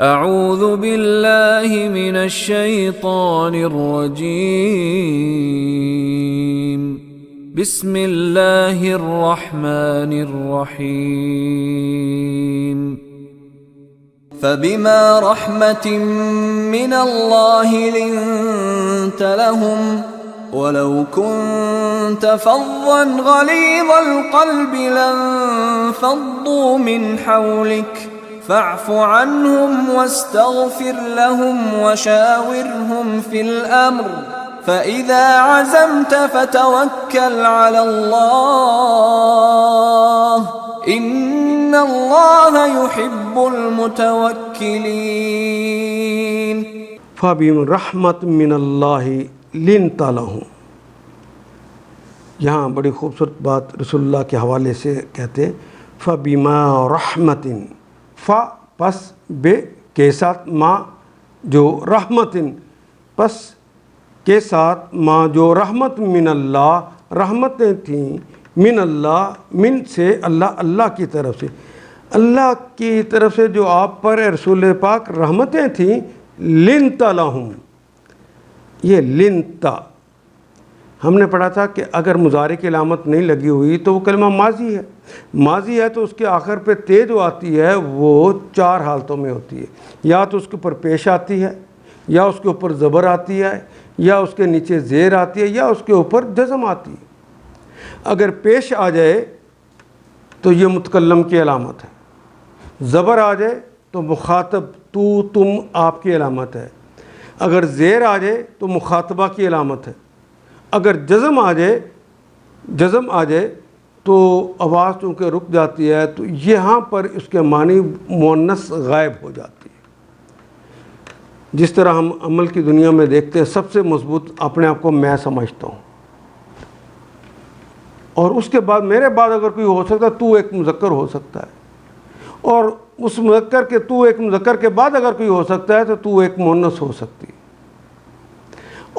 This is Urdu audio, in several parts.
اعوذ باللہ من الشیطان الرجیم بسم اللہ الرحمن الرحیم فبما رحمة من الله لنت لهم ولو كنت فظا غليظ القلب لانفضوا من حولك فاعف عنهم واستغفر لهم وشاورهم في الأمر فإذا عزمت فتوكل على الله إن الله يحب المتوكلين. فَبِمَا رَحْمَةٍ مِّنَ اللَّهِ لِنْتَ لَهُمْ. یہاں بڑی خوبصورت بات رسول اللہ کے حوالے سے کہتے ہیں فَبِمَا رَحْمَةٍ، فا پس بے کے ساتھ ما جو رحمتن پس کے ساتھ ما جو رحمت من اللہ رحمتیں تھیں من اللہ من سے اللہ کی طرف سے، اللہ کی طرف سے جو آپ پر رسول پاک رحمتیں تھیں لنتا لہم. یہ لنتا ہم نے پڑھا تھا کہ اگر مضارع کی علامت نہیں لگی ہوئی تو وہ کلمہ ماضی ہے. ماضی ہے تو اس کے آخر پہ تے جو آتی ہے وہ چار حالتوں میں ہوتی ہے. یا تو اس کے اوپر پیش آتی ہے، یا اس کے اوپر زبر آتی ہے، یا اس کے نیچے زیر آتی ہے، یا اس کے اوپر جزم آتی ہے. اگر پیش آ جائے تو یہ متکلم کی علامت ہے، زبر آ جائے تو مخاطب تو تم آپ کی علامت ہے، اگر زیر آ جائے تو مخاطبہ کی علامت ہے، اگر جزم آ جائے تو آواز چونکہ رک جاتی ہے تو یہاں پر اس کے معنی مؤنث غائب ہو جاتی ہے. جس طرح ہم عمل کی دنیا میں دیکھتے ہیں سب سے مضبوط اپنے آپ کو میں سمجھتا ہوں، اور اس کے بعد میرے بعد اگر کوئی ہو سکتا ہے تو ایک مذکر ہو سکتا ہے، اور اس مذکر کے تو ایک مذکر کے بعد اگر کوئی ہو سکتا ہے تو ایک مؤنث ہو سکتی ہے.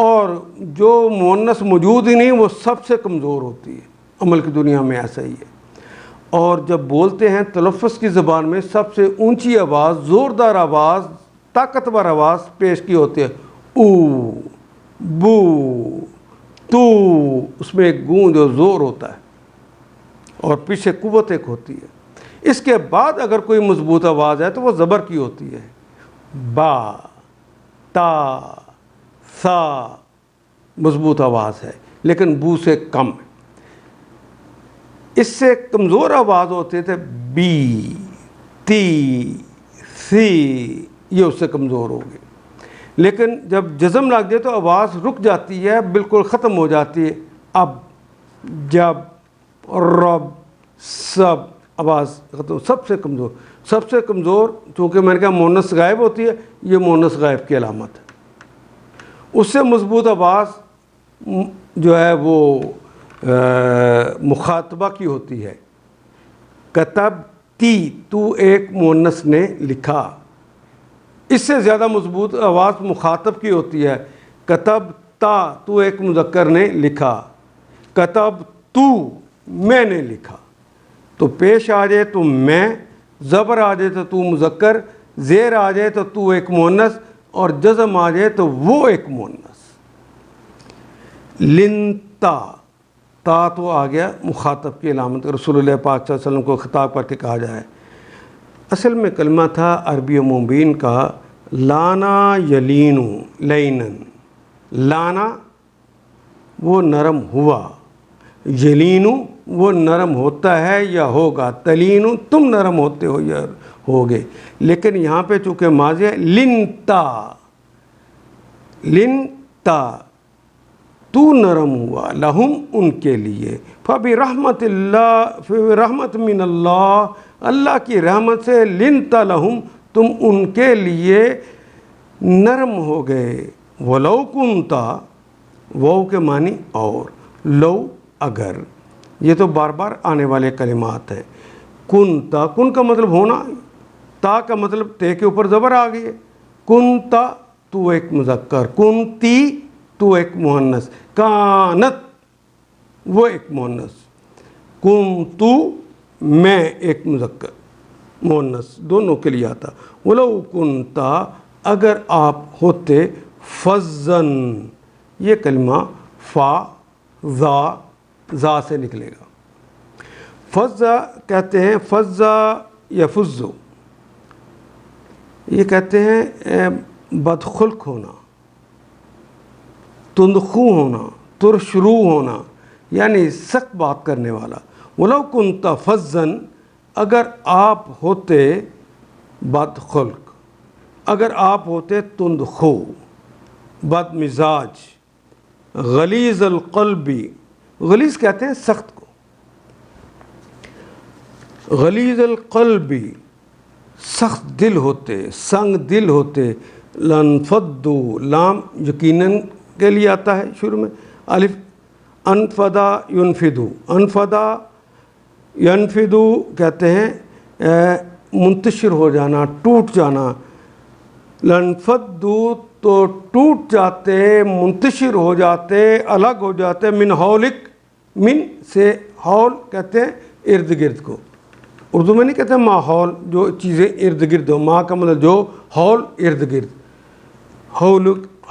اور جو مؤنث موجود ہی نہیں وہ سب سے کمزور ہوتی ہے. عمل کی دنیا میں ایسا ہی ہے. اور جب بولتے ہیں تلفظ کی زبان میں سب سے اونچی آواز، زوردار آواز، طاقتور آواز پیش کی ہوتی ہے او بو تو. اس میں ایک گونج اور زور ہوتا ہے اور پیچھے قوت ایک ہوتی ہے. اس کے بعد اگر کوئی مضبوط آواز ہے تو وہ زبر کی ہوتی ہے، با تا سا مضبوط آواز ہے، لیکن بو سے کم ہے. اس سے کمزور آواز ہوتے تھے بی تی سی، یہ اس سے کمزور ہو گئے. لیکن جب جزم لگ جائے تو آواز رک جاتی ہے، بالکل ختم ہو جاتی ہے. اب جب رب سب آواز ختم. سب سے کمزور چونکہ میں نے کہا مؤنث غائب ہوتی ہے، یہ مؤنث غائب کی علامت ہے. اس سے مضبوط آواز جو ہے وہ مخاطبہ کی ہوتی ہے. کتب تی تو ایک مؤنث نے لکھا. اس سے زیادہ مضبوط آواز مخاطب کی ہوتی ہے. کتب تا تو ایک مذکر نے لکھا. کتب تو میں نے لکھا. تو پیش آ جائے تو میں، زبر آ جائے تو مذکر، زیر آ جائے تو ایک مؤنث، اور جزم آ جائے تو وہ ایک مؤنث. لنتا تا تو آ گیا مخاطب کی علامت. رسول اللہ پاک صلی اللہ علیہ وسلم کو خطاب کر کے کہا جائے. اصل میں کلمہ تھا عربی مبین کا لانا یلینو لینن. لانا وہ نرم ہوا، یلینو وہ نرم ہوتا ہے یا ہوگا، تلینو تم نرم ہوتے ہو یا ہوگے. لیکن یہاں پہ چونکہ ماضی ہے لنتا تو نرم ہوا لہم ان کے لیے. فبرحمت من اللہ، اللہ کی رحمت سے لنتا لہم تم ان کے لیے نرم ہو گئے. ولو کنتا، وہ کے معنی اور، لو اگر، یہ تو بار بار آنے والے کلمات ہیں. کنتا، کن کا مطلب ہونا، تا کا مطلب تے کے اوپر زبر آ گئی ہے. کنتا تو ایک مذکر، کنتی تو ایک مؤنث، کانت وہ ایک مؤنث، کنتو میں ایک مذکر. مونس دونوں کے لیے آتا. ولو کنتا اگر آپ ہوتے فزن یہ کلمہ فا زا سے نکلے گا. فزا کہتے ہیں فزا یا فزو یہ کہتے ہیں بدخلق ہونا تندخو ہونا ترشرو ہونا یعنی سخت بات کرنے والا. ولو کنت فزن اگر آپ ہوتے بدخلق اگر آپ ہوتے تندخو بد مزاج غلیظ القلبی غلیظ کہتے ہیں سخت کو غلیظ القلبی سخت دل ہوتے سنگ دل ہوتے. لنفدو لام یقیناً کے لیے آتا ہے شروع میں. الف انفدا ینفدو انفدا ینفدو کہتے ہیں منتشر ہو جانا ٹوٹ جانا. لنفدو تو ٹوٹ جاتے منتشر ہو جاتے الگ ہو جاتے. من حولک من سے حول کہتے ہیں ارد گرد کو. اردو میں نہیں کہتے ماحول جو چیزیں ارد گرد ہو. ماں کا مطلب جو حول ارد گرد.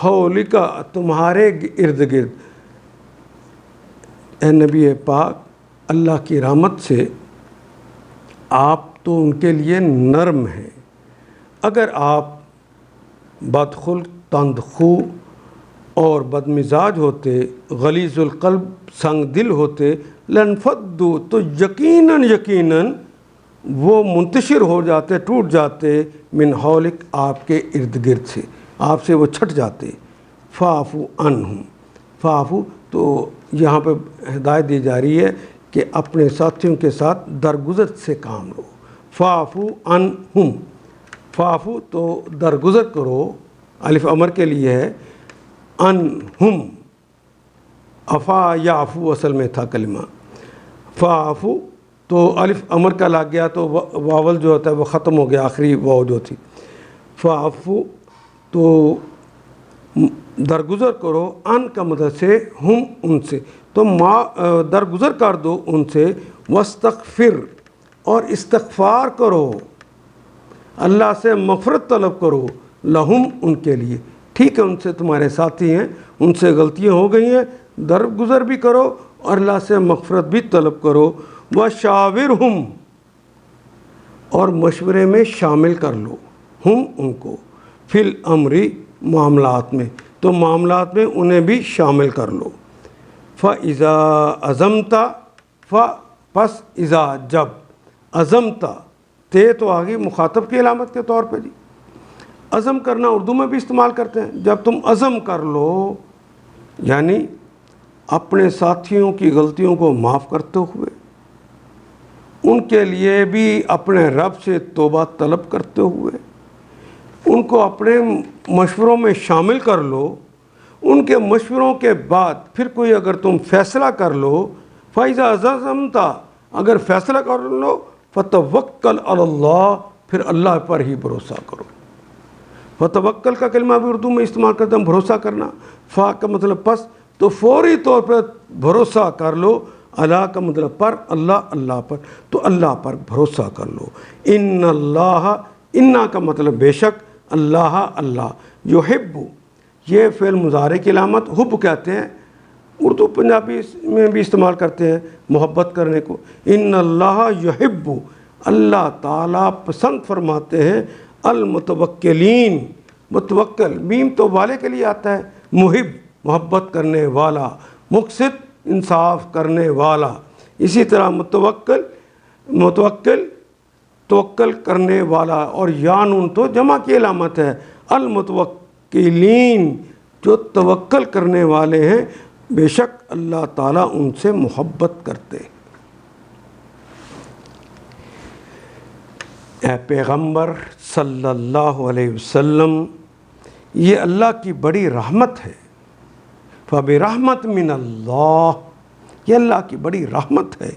حولکا تمہارے ارد گرد. اے نبی پاک اللہ کی رحمت سے آپ تو ان کے لیے نرم ہیں. اگر آپ بدخلق تندخو اور بد مزاج ہوتے غلیظ القلب سنگ دل ہوتے لنفدو تو یقیناً وہ منتشر ہو جاتے ٹوٹ جاتے من حولک آپ کے ارد گرد سے آپ سے وہ چھٹ جاتے. فاعفو عنہم فاعفو تو یہاں پہ ہدایت دی جا رہی ہے کہ اپنے ساتھیوں کے ساتھ درگزر سے کام لو. فاعفو عنہم فاعفو تو درگزر کرو الف امر کے لیے ہے. عنہم افا یعفو اصل میں تھا کلمہ. فاعفو تو الف امر کا لگ گیا تو واول جو ہوتا ہے وہ ختم ہو گیا آخری واو جو تھی. فاعفو تو درگزر کرو ان کا مدد سے ہم ان سے تو درگزر کر دو ان سے. واستغفر اور استغفار کرو اللہ سے مغفرت طلب کرو. لہم ان کے لیے ٹھیک ہے ان سے تمہارے ساتھی ہیں ان سے غلطیاں ہو گئی ہیں درگزر بھی کرو اور اللہ سے مغفرت بھی طلب کرو. وشاورہم اور مشورے میں شامل کر لو ہم ان کو. فی الامر معاملات میں تو معاملات میں انہیں بھی شامل کر لو. فَإِذَا عَزَمْتَ پس اذا جب عزمتا تے تو آگے مخاطب کی علامت کے طور پہ جی. عزم کرنا اردو میں بھی استعمال کرتے ہیں. جب تم عزم کر لو یعنی اپنے ساتھیوں کی غلطیوں کو معاف کرتے ہوئے ان کے لیے بھی اپنے رب سے توبہ طلب کرتے ہوئے ان کو اپنے مشوروں میں شامل کر لو. ان کے مشوروں کے بعد پھر کوئی اگر تم فیصلہ کر لو فَإِذَا عَزَمْتَ اگر فیصلہ کر لو فَتَوَكَّلْ عَلَى اللَّهِ پھر اللہ پر ہی بھروسہ کرو. فتوکل کا کلمہ بھی اردو میں استعمال کرتے ہیں بھروسہ کرنا. فا کا مطلب پس تو فوری طور پر بھروسہ کر لو. اللہ کا مطلب پر اللہ پر تو اللہ پر بھروسہ کر لو. ان اللہ انا کا مطلب بے شک اللہ یحب یہ فعل مضارع کی علامت حب کہتے ہیں اردو پنجابی میں بھی استعمال کرتے ہیں محبت کرنے کو. ان اللہ یحب اللہ تعالیٰ پسند فرماتے ہیں المتوکلین. متوکل میم تو والے کے لیے آتا ہے. محب محبت کرنے والا. مقسط انصاف کرنے والا. اسی طرح متوکل توکل کرنے والا اور یانون تو جمع کی علامت ہے. المتوکلین جو توکل کرنے والے ہیں بے شک اللہ تعالیٰ ان سے محبت کرتے. اے پیغمبر صلی اللہ علیہ وسلم یہ اللہ کی بڑی رحمت ہے. فَبِرَحْمَةٍ مِّنَ اللَّهِ یہ اللہ کی بڑی رحمت ہے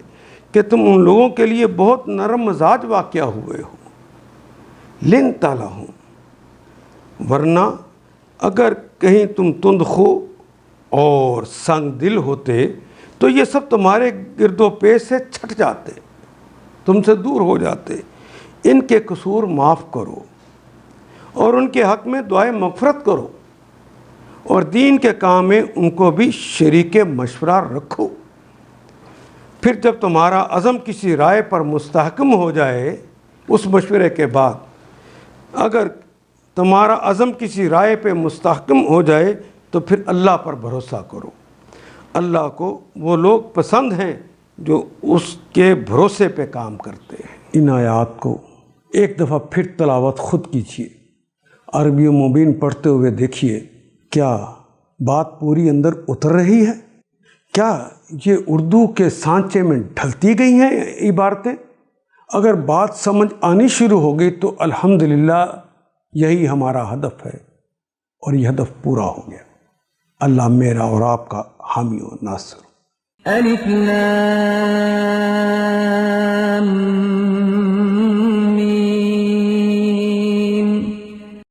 کہ تم ان لوگوں کے لیے بہت نرم مزاج واقع ہوئے ہو. لِنْتَ لَهُمْ ورنہ اگر کہیں تم تندخو اور سنگ دل ہوتے تو یہ سب تمہارے گرد و پیش سے چھٹ جاتے تم سے دور ہو جاتے. ان کے قصور معاف کرو اور ان کے حق میں دعائے مغفرت کرو اور دین کے کام میں ان کو بھی شریک مشورہ رکھو۔ پھر جب تمہارا عزم کسی رائے پر مستحکم ہو جائے، اس مشورے کے بعد اگر تمہارا عزم کسی رائے پہ مستحکم ہو جائے تو پھر اللہ پر بھروسہ کرو۔ اللہ کو وہ لوگ پسند ہیں جو اس کے بھروسے پہ کام کرتے ہیں۔ ان آیات کو ایک دفعہ پھر تلاوت خود کیجیے، عربی مبین پڑھتے ہوئے دیکھیے کیا بات پوری اندر اتر رہی ہے؟ کیا یہ اردو کے سانچے میں ڈھلتی گئی ہیں عبارتیں؟ اگر بات سمجھ آنی شروع ہو گئی تو الحمدللہ یہی ہمارا ہدف ہے اور یہ ہدف پورا ہو گیا۔ اللہ میرا اور آپ کا حامی و ناصر۔ الف لام